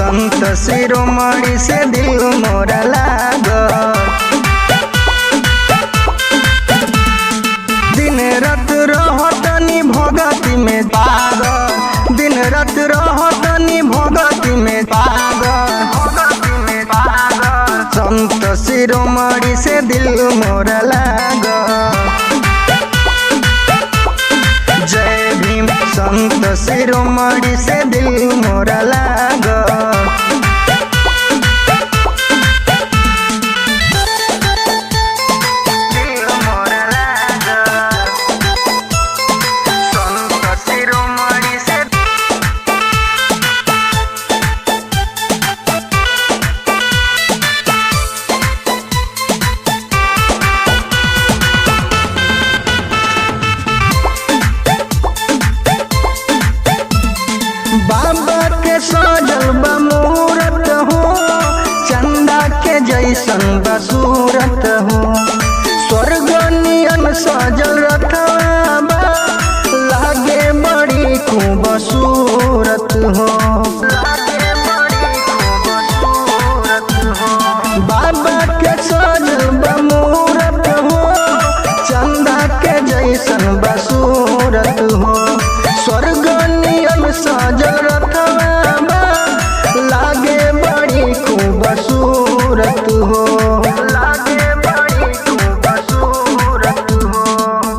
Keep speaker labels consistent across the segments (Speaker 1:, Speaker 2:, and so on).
Speaker 1: संत शिरोमणि से दिल मोरा लागल। दिन रात रहतनी भगति में पागल, दिन रात रहतनी भगति में पागल, संत शिरोमणि से दिल मोरा लागल। जय भीम संत शिरोमणि से दिल मोरा लागल। बाबा के सजल बा मूरत हो, चंदा के जैसन बा सूरत हो। स्वर्ग नियन सजल रथवा बा, लागे बड़ी खूबसूरत हो। बाबा के सजल बा मूरत हो, चंदा के जैसन बा सूरत हो। स्वर्ग नियन सजल रथवा बा, लागे बड़ी खूबसूरत हो, लागे बड़ी खूबसूरत हो।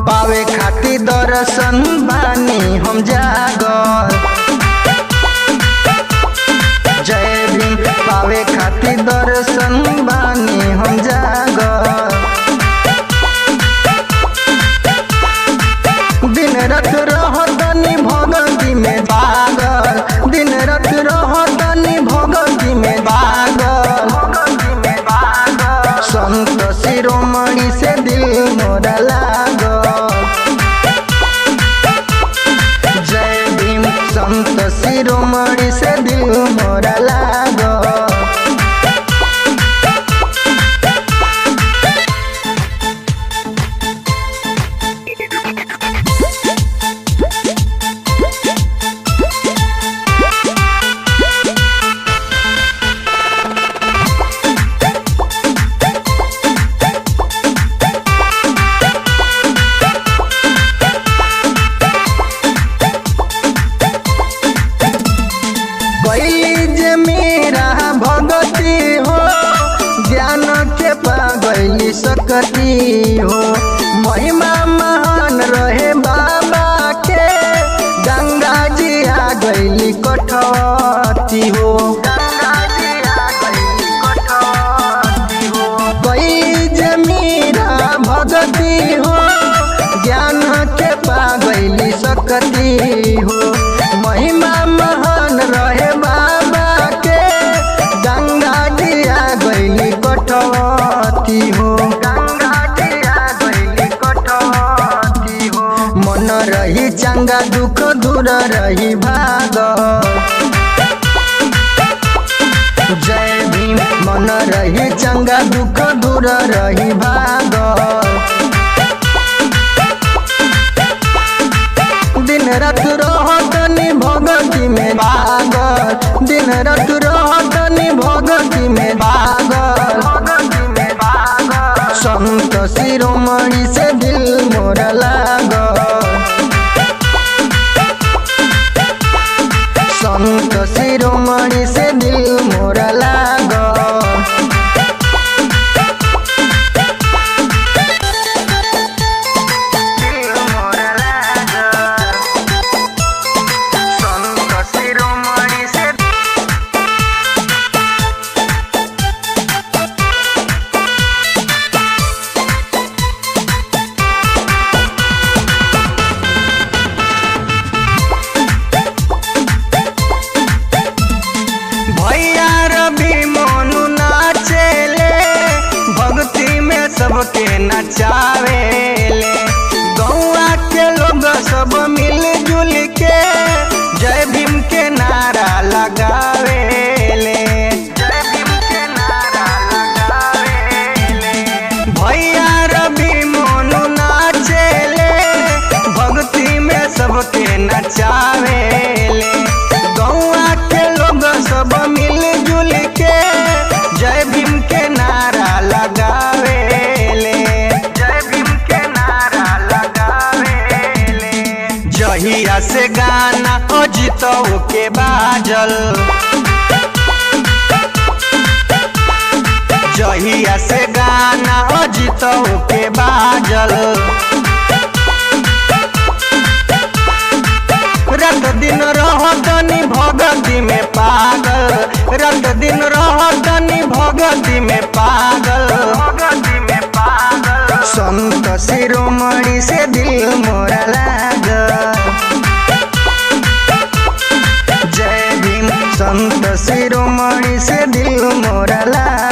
Speaker 1: पावे खातिर दर्शन बानी हम जागल। जय भीम पावे खातिर दर्शन बानी हम जागल। दिन रात रहतनी भगति में पागल, दिन रात रहतनी भगति में पागल, संत शिरोमणि से दिल मोरा लागल। जय भीम संत शिरोमणि से दिल मोरा लागल। भगति हो ज्ञान के पागली सकती हो। महिमा महान रहे बाबा के, गंगा जी आ गईली कठौती हो। कोई जमीरा भगति हो ज्ञान के पागली सकती हो। महिमा महान रहे बाबा के, गंगा जी आ गईली कठौती हो, गंगा जी आ गईली कठौती हो। मन रही चंगा दुख दूर रही भागल। जय भीम मन रही चंगा दुख दूर रही भागल। दिन रात रहतनी भगति में पागल, दिन रात रहतनी भगति में पागल, संत शिरोमणि से दिल मोरा लागल। संत शिरोमणि से दिल मोरा लागल। सबके नचावेले, गौआ के लोग सब मिल जुल के जय भीम के नारा लगावेले। जय भीम के नारा लगावेले। भैया रवि मोनू नाचेले, भक्ति में सबके नचावेले, गौआ के लोग सब मिल अजितऊ के बाजल। जहिया से गाना अजितऊ के बाजल। रात दिन रहतनी भगती में पागल, रात दिन रहतनी भगती में पागल। संत शिरोमणि से दिल मोरा लागल। जय भीम संत शिरोमणि से दिल मोरा लागल।